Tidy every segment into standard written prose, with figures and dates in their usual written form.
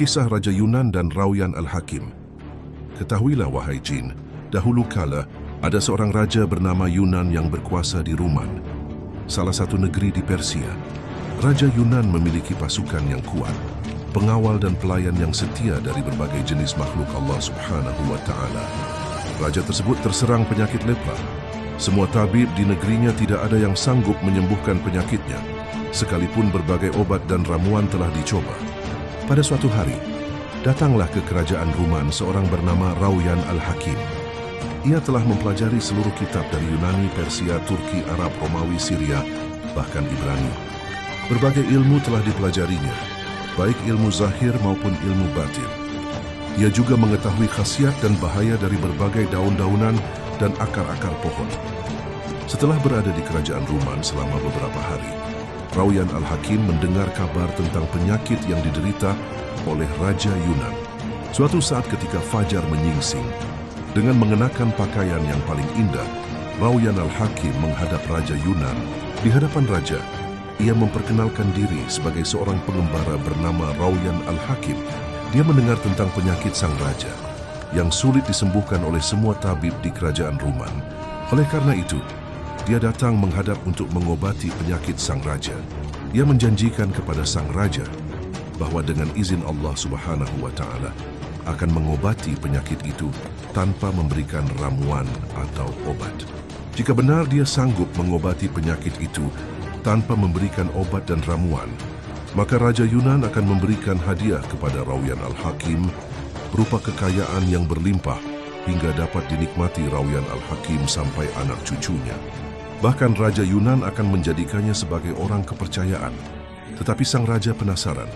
Kisah Raja Yunan dan Rauyan Al-Hakim. Ketahuilah wahai jin, dahulu kala ada seorang raja bernama Yunan yang berkuasa di Ruman, salah satu negeri di Persia. Raja Yunan memiliki pasukan yang kuat, pengawal dan pelayan yang setia dari berbagai jenis makhluk Allah Subhanahu wa Ta'ala. Raja tersebut terserang penyakit lepra. Semua tabib di negerinya tidak ada yang sanggup menyembuhkan penyakitnya, sekalipun berbagai obat dan ramuan telah dicoba. Pada suatu hari, datanglah ke kerajaan Ruman seorang bernama Rauyan Al-Hakim. Ia telah mempelajari seluruh kitab dari Yunani, Persia, Turki, Arab, Romawi, Syria, bahkan Ibrani. Berbagai ilmu telah dipelajarinya, baik ilmu zahir maupun ilmu batin. Ia juga mengetahui khasiat dan bahaya dari berbagai daun-daunan dan akar-akar pohon. Setelah berada di kerajaan Ruman selama beberapa hari, Rauyan Al-Hakim mendengar kabar tentang penyakit yang diderita oleh Raja Yunan. Suatu saat ketika fajar menyingsing, dengan mengenakan pakaian yang paling indah, Rauyan Al-Hakim menghadap Raja Yunan. Di hadapan Raja, ia memperkenalkan diri sebagai seorang pengembara bernama Rauyan Al-Hakim. Dia mendengar tentang penyakit sang raja yang sulit disembuhkan oleh semua tabib di kerajaan Ruman. Oleh karena itu, dia datang menghadap untuk mengobati penyakit sang raja. Ia menjanjikan kepada sang raja bahwa dengan izin Allah Subhanahu wa Ta'ala akan mengobati penyakit itu tanpa memberikan ramuan atau obat. Jika benar dia sanggup mengobati penyakit itu tanpa memberikan obat dan ramuan, maka Raja Yunan akan memberikan hadiah kepada Rauyan Al-Hakim berupa kekayaan yang berlimpah hingga dapat dinikmati Rauyan Al-Hakim sampai anak cucunya. Bahkan Raja Yunan akan menjadikannya sebagai orang kepercayaan. Tetapi sang raja penasaran,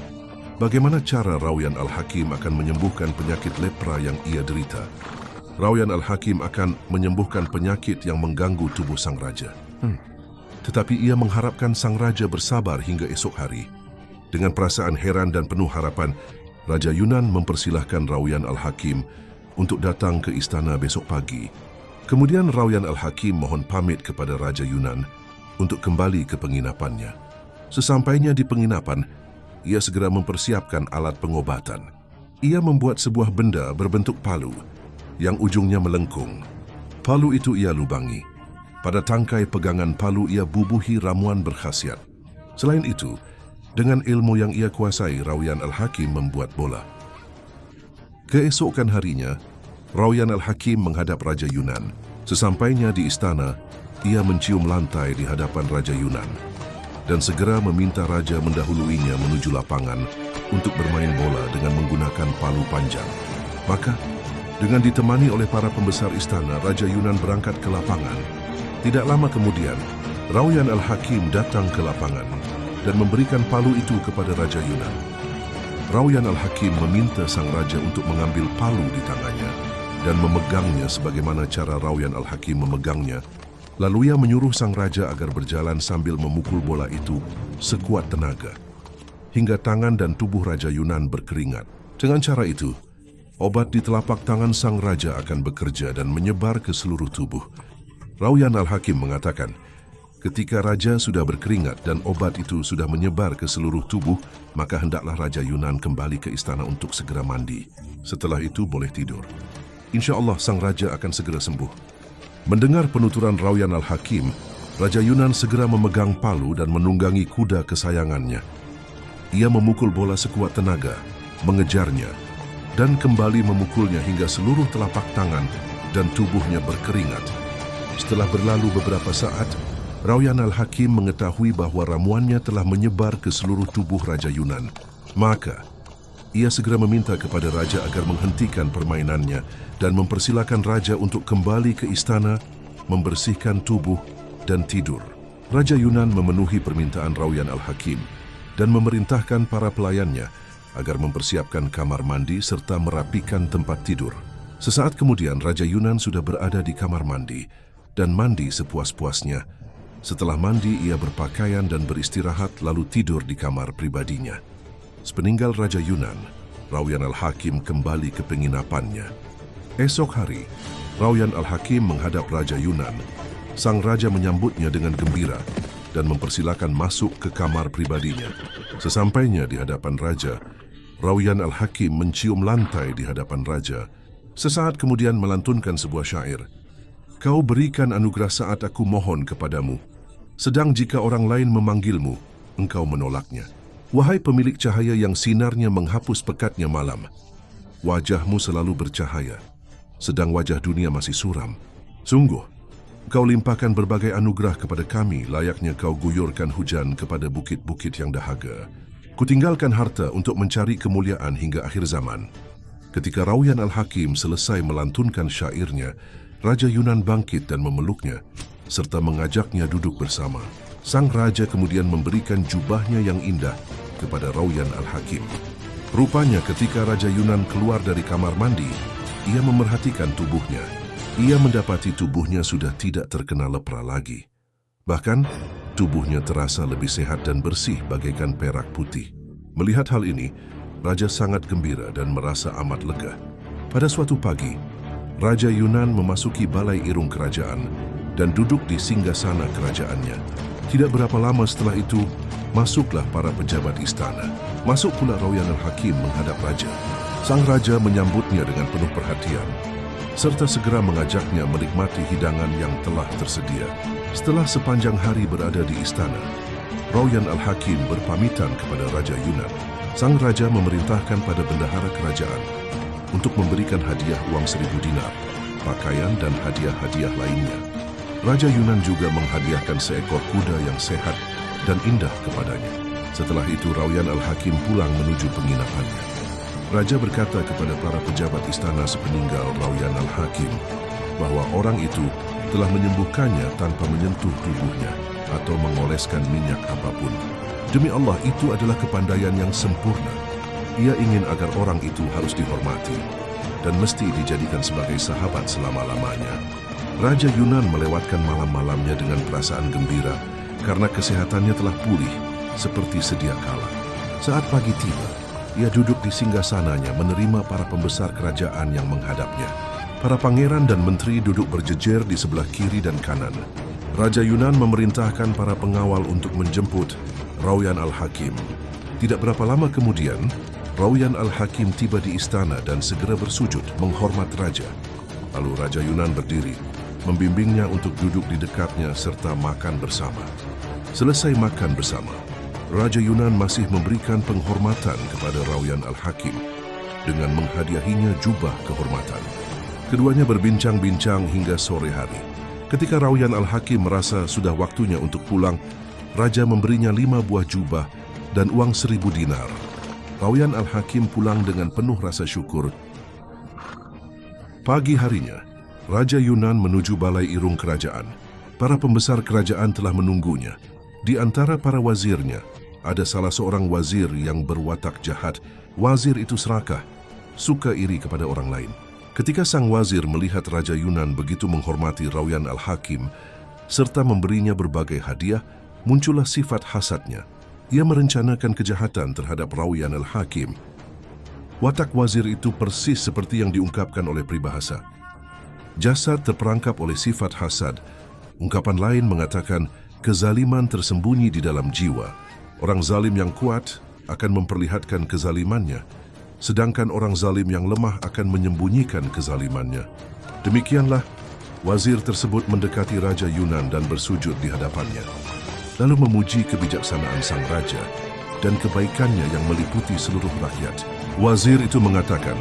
bagaimana cara Rauyan Al-Hakim akan menyembuhkan penyakit lepra yang ia derita. Rauyan Al-Hakim akan menyembuhkan penyakit yang mengganggu tubuh sang raja. Tetapi ia mengharapkan sang raja bersabar hingga esok hari. Dengan perasaan heran dan penuh harapan, Raja Yunan mempersilahkan Rauyan Al-Hakim untuk datang ke istana besok pagi. Kemudian Rauyan Al-Hakim mohon pamit kepada Raja Yunan untuk kembali ke penginapannya. Sesampainya di penginapan, ia segera mempersiapkan alat pengobatan. Ia membuat sebuah benda berbentuk palu yang ujungnya melengkung. Palu itu ia lubangi. Pada tangkai pegangan palu ia bubuhi ramuan berkhasiat. Selain itu, dengan ilmu yang ia kuasai, Rauyan Al-Hakim membuat bola. Keesokan harinya, Rauyan Al-Hakim menghadap Raja Yunan. Sesampainya di istana, ia mencium lantai di hadapan Raja Yunan dan segera meminta Raja mendahuluinya menuju lapangan untuk bermain bola dengan menggunakan palu panjang. Maka, dengan ditemani oleh para pembesar istana, Raja Yunan berangkat ke lapangan. Tidak lama kemudian, Rauyan Al-Hakim datang ke lapangan dan memberikan palu itu kepada Raja Yunan. Rauyan Al-Hakim meminta sang raja untuk mengambil palu di tangannya dan memegangnya sebagaimana cara Rauyan Al-Hakim memegangnya. Lalu ia menyuruh sang raja agar berjalan sambil memukul bola itu sekuat tenaga, hingga tangan dan tubuh Raja Yunan berkeringat. Dengan cara itu, obat di telapak tangan sang raja akan bekerja dan menyebar ke seluruh tubuh. Rauyan Al-Hakim mengatakan, ketika raja sudah berkeringat dan obat itu sudah menyebar ke seluruh tubuh, maka hendaklah Raja Yunan kembali ke istana untuk segera mandi. Setelah itu boleh tidur. Insya Allah sang raja akan segera sembuh. Mendengar penuturan Rauyan Al-Hakim, Raja Yunan segera memegang palu dan menunggangi kuda kesayangannya. Ia memukul bola sekuat tenaga, mengejarnya, dan kembali memukulnya hingga seluruh telapak tangan dan tubuhnya berkeringat. Setelah berlalu beberapa saat, Rauyan Al-Hakim mengetahui bahwa ramuannya telah menyebar ke seluruh tubuh Raja Yunan. Maka, ia segera meminta kepada Raja agar menghentikan permainannya dan mempersilakan Raja untuk kembali ke istana, membersihkan tubuh, dan tidur. Raja Yunan memenuhi permintaan Rauyan Al-Hakim dan memerintahkan para pelayannya agar mempersiapkan kamar mandi serta merapikan tempat tidur. Sesaat kemudian, Raja Yunan sudah berada di kamar mandi dan mandi sepuas-puasnya. Setelah mandi, ia berpakaian dan beristirahat lalu tidur di kamar pribadinya. Sepeninggal Raja Yunan, Rauyan Al-Hakim kembali ke penginapannya. Esok hari, Rauyan Al-Hakim menghadap Raja Yunan. Sang raja menyambutnya dengan gembira dan mempersilakan masuk ke kamar pribadinya. Sesampainya di hadapan raja, Rauyan Al-Hakim mencium lantai di hadapan raja. Sesaat kemudian melantunkan sebuah syair. Kau berikan anugerah saat aku mohon kepadamu. Sedang jika orang lain memanggilmu, engkau menolaknya. Wahai pemilik cahaya yang sinarnya menghapus pekatnya malam. Wajahmu selalu bercahaya, sedang wajah dunia masih suram. Sungguh, kau limpahkan berbagai anugerah kepada kami, layaknya kau guyurkan hujan kepada bukit-bukit yang dahaga. Kutinggalkan harta untuk mencari kemuliaan hingga akhir zaman. Ketika Rauyan Al-Hakim selesai melantunkan syairnya, Raja Yunan bangkit dan memeluknya, serta mengajaknya duduk bersama. Sang raja kemudian memberikan jubahnya yang indah kepada Rauyan Al-Hakim. Rupanya ketika Raja Yunan keluar dari kamar mandi, ia memerhatikan tubuhnya. Ia mendapati tubuhnya sudah tidak terkena lepra lagi. Bahkan, tubuhnya terasa lebih sehat dan bersih bagaikan perak putih. Melihat hal ini, Raja sangat gembira dan merasa amat lega. Pada suatu pagi, Raja Yunan memasuki balai irung kerajaan dan duduk di singgasana kerajaannya. Tidak berapa lama setelah itu, masuklah para pejabat istana. Masuk pula Rauyan Al-Hakim menghadap raja. Sang raja menyambutnya dengan penuh perhatian, serta segera mengajaknya menikmati hidangan yang telah tersedia. Setelah sepanjang hari berada di istana, Rauyan Al-Hakim berpamitan kepada Raja Yunan. Sang raja memerintahkan pada bendahara kerajaan untuk memberikan hadiah uang 1.000 dinar, pakaian dan hadiah-hadiah lainnya. Raja Yunan juga menghadiahkan seekor kuda yang sehat dan indah kepadanya. Setelah itu Rauyan Al-Hakim pulang menuju penginapannya. Raja berkata kepada para pejabat istana sepeninggal Rauyan Al-Hakim bahwa orang itu telah menyembuhkannya tanpa menyentuh tubuhnya atau mengoleskan minyak apapun. Demi Allah, itu adalah kepandaian yang sempurna. Ia ingin agar orang itu harus dihormati dan mesti dijadikan sebagai sahabat selama-lamanya. Raja Yunan melewatkan malam-malamnya dengan perasaan gembira karena kesehatannya telah pulih seperti sedia kala. Saat pagi tiba, ia duduk di singgasananya menerima para pembesar kerajaan yang menghadapnya. Para pangeran dan menteri duduk berjejer di sebelah kiri dan kanan. Raja Yunan memerintahkan para pengawal untuk menjemput Rauyan Al-Hakim. Tidak berapa lama kemudian, Rauyan Al-Hakim tiba di istana dan segera bersujud menghormat raja. Lalu Raja Yunan berdiri, membimbingnya untuk duduk di dekatnya serta makan bersama. Selesai makan bersama, Raja Yunan masih memberikan penghormatan kepada Rauyan Al-Hakim dengan menghadiahinya jubah kehormatan. Keduanya berbincang-bincang hingga sore hari. Ketika Rauyan Al-Hakim merasa sudah waktunya untuk pulang, Raja memberinya 5 buah jubah dan uang 1.000 dinar. Rauyan Al-Hakim pulang dengan penuh rasa syukur. Pagi harinya, Raja Yunan menuju balai irung kerajaan. Para pembesar kerajaan telah menunggunya. Di antara para wazirnya, ada salah seorang wazir yang berwatak jahat. Wazir itu serakah, suka iri kepada orang lain. Ketika sang wazir melihat Raja Yunan begitu menghormati Rauyan Al-Hakim serta memberinya berbagai hadiah, muncullah sifat hasadnya. Ia merencanakan kejahatan terhadap Rauyan Al-Hakim. Watak wazir itu persis seperti yang diungkapkan oleh peribahasa. Jasad terperangkap oleh sifat hasad. Ungkapan lain mengatakan kezaliman tersembunyi di dalam jiwa. Orang zalim yang kuat akan memperlihatkan kezalimannya, sedangkan orang zalim yang lemah akan menyembunyikan kezalimannya. Demikianlah, wazir tersebut mendekati Raja Yunan dan bersujud di hadapannya, lalu memuji kebijaksanaan sang raja dan kebaikannya yang meliputi seluruh rakyat. Wazir itu mengatakan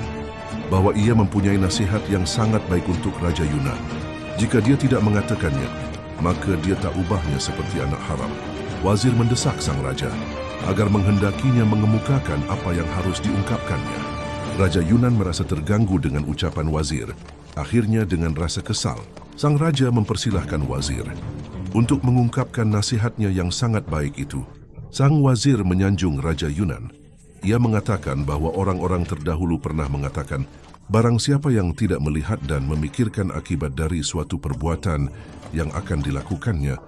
bahwa ia mempunyai nasihat yang sangat baik untuk Raja Yunan. Jika dia tidak mengatakannya, maka dia tak ubahnya seperti anak haram. Wazir mendesak sang raja agar menghendakinya mengemukakan apa yang harus diungkapkannya. Raja Yunan merasa terganggu dengan ucapan wazir. Akhirnya dengan rasa kesal, sang raja mempersilahkan wazir untuk mengungkapkan nasihatnya yang sangat baik itu. Sang wazir menyanjung Raja Yunan. Ia mengatakan bahwa orang-orang terdahulu pernah mengatakan, barang siapa yang tidak melihat dan memikirkan akibat dari suatu perbuatan yang akan dilakukannya,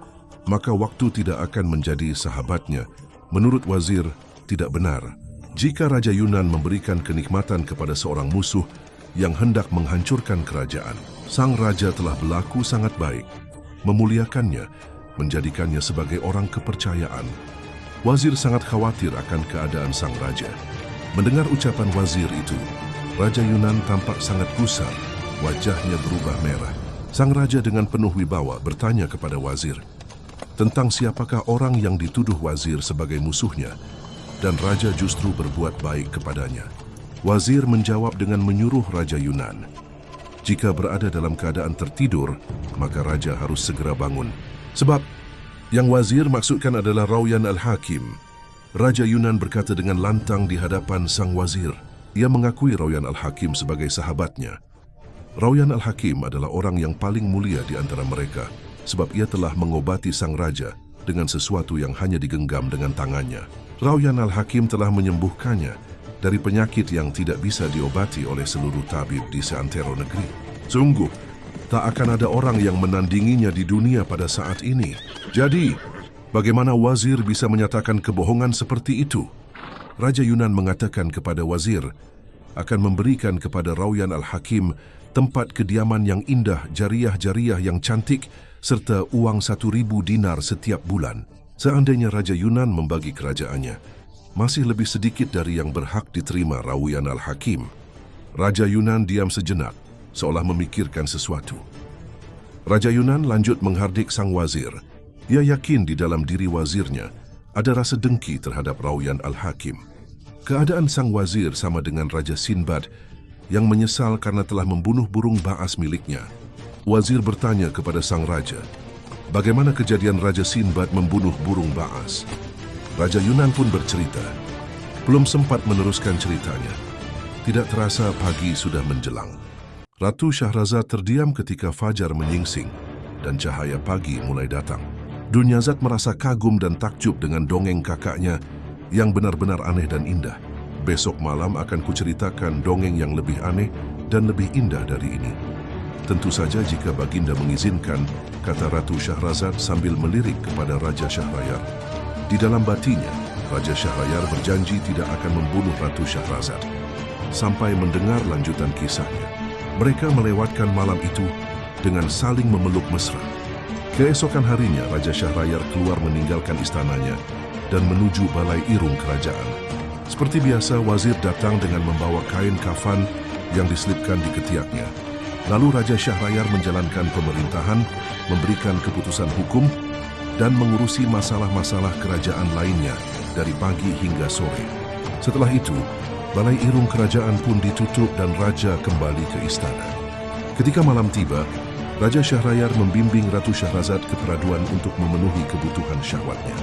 maka waktu tidak akan menjadi sahabatnya. Menurut wazir, tidak benar. Jika Raja Yunan memberikan kenikmatan kepada seorang musuh yang hendak menghancurkan kerajaan, sang raja telah berlaku sangat baik, memuliakannya, menjadikannya sebagai orang kepercayaan. Wazir sangat khawatir akan keadaan sang raja. Mendengar ucapan wazir itu, Raja Yunan tampak sangat gusar, wajahnya berubah merah. Sang raja dengan penuh wibawa bertanya kepada wazir tentang siapakah orang yang dituduh wazir sebagai musuhnya, dan raja justru berbuat baik kepadanya. Wazir menjawab dengan menyuruh Raja Yunan, jika berada dalam keadaan tertidur, maka raja harus segera bangun. Sebab yang wazir maksudkan adalah Rauyan Al-Hakim. Raja Yunan berkata dengan lantang di hadapan sang wazir. Ia mengakui Rauyan Al-Hakim sebagai sahabatnya. Rauyan Al-Hakim adalah orang yang paling mulia di antara mereka, sebab ia telah mengobati sang raja dengan sesuatu yang hanya digenggam dengan tangannya. Rauyan Al-Hakim telah menyembuhkannya dari penyakit yang tidak bisa diobati oleh seluruh tabib di seantero negeri. Sungguh, tak akan ada orang yang menandinginya di dunia pada saat ini. Jadi, bagaimana wazir bisa menyatakan kebohongan seperti itu? Raja Yunan mengatakan kepada wazir akan memberikan kepada Rauyan Al-Hakim tempat kediaman yang indah, jariah-jariah yang cantik, serta uang 1.000 dinar setiap bulan. Seandainya Raja Yunan membagi kerajaannya, masih lebih sedikit dari yang berhak diterima Rauyan Al-Hakim. Raja Yunan diam sejenak, seolah memikirkan sesuatu. Raja Yunan lanjut menghardik sang wazir. Ia yakin di dalam diri wazirnya ada rasa dengki terhadap Rauyan Al-Hakim. Keadaan sang wazir sama dengan Raja Sinbad yang menyesal karena telah membunuh burung baas miliknya. Wazir bertanya kepada sang raja, bagaimana kejadian Raja Sinbad membunuh burung baas? Raja Yunan pun bercerita. Belum sempat meneruskan ceritanya, tidak terasa pagi sudah menjelang. Ratu Syahrazad terdiam ketika fajar menyingsing dan cahaya pagi mulai datang. Dunyazad merasa kagum dan takjub dengan dongeng kakaknya yang benar-benar aneh dan indah. Besok malam akan kuceritakan dongeng yang lebih aneh dan lebih indah dari ini. Tentu saja jika Baginda mengizinkan, kata Ratu Syahrazad sambil melirik kepada Raja Syahrayar. Di dalam batinya, Raja Syahrayar berjanji tidak akan membunuh Ratu Syahrazad sampai mendengar lanjutan kisahnya. Mereka melewatkan malam itu dengan saling memeluk mesra. Keesokan harinya, Raja Syahrayar keluar meninggalkan istananya dan menuju balai irung kerajaan. Seperti biasa, wazir datang dengan membawa kain kafan yang diselipkan di ketiaknya. Lalu Raja Syahrayar menjalankan pemerintahan, memberikan keputusan hukum, dan mengurusi masalah-masalah kerajaan lainnya dari pagi hingga sore. Setelah itu, balai irung kerajaan pun ditutup dan Raja kembali ke istana. Ketika malam tiba, Raja Syahrayar membimbing Ratu Syahrazad ke peraduan untuk memenuhi kebutuhan syahwatnya.